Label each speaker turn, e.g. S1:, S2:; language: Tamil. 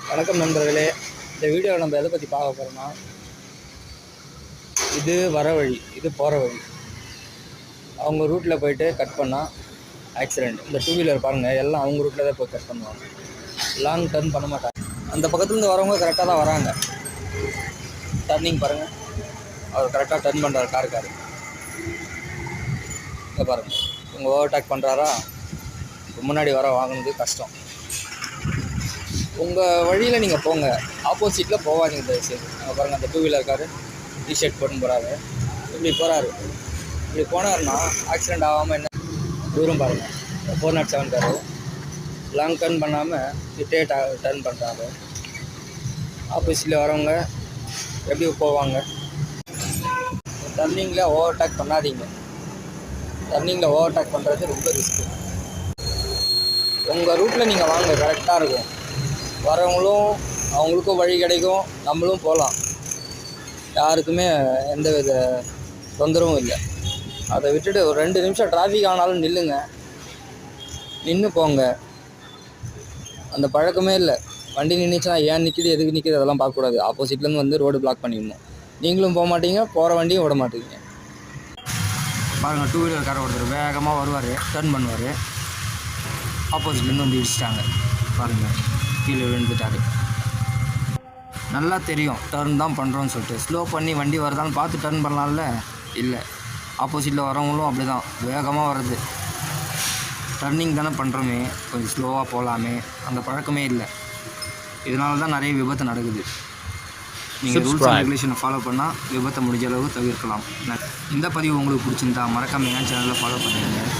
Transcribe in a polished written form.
S1: வணக்கம் நண்பர்களே. இந்த வீடியோவில் நம்ம எதை பற்றி பார்க்க போகிறோம்னா, இது வர வழி, இது போகிற வழி. அவங்க ரூட்டில் போயிட்டு கட் பண்ணால் ஆக்சிடெண்ட். இந்த டூ வீலர் பாருங்கள், எல்லாம் அவங்க ரூட்டில் தான் போய் கட் பண்ணுவாங்க, லாங் டர்ன் பண்ண மாட்டாங்க. அந்த பக்கத்துலேருந்து வரவங்க கரெக்டாக தான் வராங்க. டர்னிங் பாருங்கள், அவர் கரெக்டாக டர்ன் பண்ணுறாரு காரு. இங்கே பாருங்கள், இவங்க ஓவர்டேக் பண்ணுறாரா, முன்னாடி வர வாங்கினது கஷ்டம். உங்கள் வழியில் நீங்கள் போங்க, ஆப்போசிட்டில் போகாதீங்க தயவுசெய்து. அங்கே பாருங்கள், அந்த டூ வீலர் காரு டிஷர்ட் போட்டு போகிறாரு, இப்படி போகிறாரு. இப்படி போனாருன்னா ஆக்சிடெண்ட் ஆகாமல் என்ன தூரம் பாருங்கள். 407 காரு லாங் டர்ன் பண்ணாமல் கிட்டே டர்ன் பண்ணுறாரு. ஆப்போசிட்டில் வரவங்க எப்படி போவாங்க? டர்னிங்கில் ஓவர்டேக் பண்ணாதீங்க. டர்னிங்கில் ஓவர்டேக் பண்ணுறது ரொம்ப ரிஸ்க்கு. உங்கள் ரூட்டில் நீங்கள் வாங்க, கரெக்டாக இருக்கும். வரவங்களும் அவங்களுக்கும் வழி கிடைக்கும், நம்மளும் போகலாம். யாருக்குமே எந்த வித தொந்தரவும் இல்லை. அதை விட்டுட்டு ஒரு 2 நிமிஷம் டிராஃபிக் ஆனாலும் நின்று போங்க. அந்த பழக்கமே இல்லை. வண்டி நின்றுச்சுன்னா ஏன் நிற்கிது, எதுக்கு நிற்கிது, அதெல்லாம் பார்க்கக்கூடாது. ஆப்போசிட்லேருந்து வந்து ரோடு பிளாக் பண்ணிடணும். நீங்களும் போக மாட்டீங்க, போகிற வண்டியும் விட மாட்டீங்க. பாருங்கள், டூ வீலர் காரை ஒருத்தர் வேகமாக வருவார், டர்ன் பண்ணுவார். ஆப்போசிட்லேருந்து வந்து இடிச்சிட்டாங்க பாருங்கள், கீழே விழுந்துட்டார். நல்லா தெரியும் டர்ன் தான் பண்ணுறோன்னு சொல்லிட்டு ஸ்லோ பண்ணி வண்டி வருதான்னு பார்த்து டர்ன் பண்ணலாம்ல. இல்லை, ஆப்போசிட்டில் வரவங்களும் அப்படி தான் வேகமாக வருது. டர்னிங் தானே பண்ணுறோமே, கொஞ்சம் ஸ்லோவாக போகலாமே, அந்த பழக்கமே இல்லை. இதனால தான் நிறைய விபத்து நடக்குது. நீங்கள் ரூல்ஸ் அண்ட் ரெகுலேஷனை ஃபாலோ பண்ணால் விபத்தை முடிஞ்ச அளவு தவிர்க்கலாம். இந்த பதிவு உங்களுக்கு பிடிச்சிருந்தா மறக்காமல் என் சேனலில் ஃபாலோ பண்ணுங்கள்.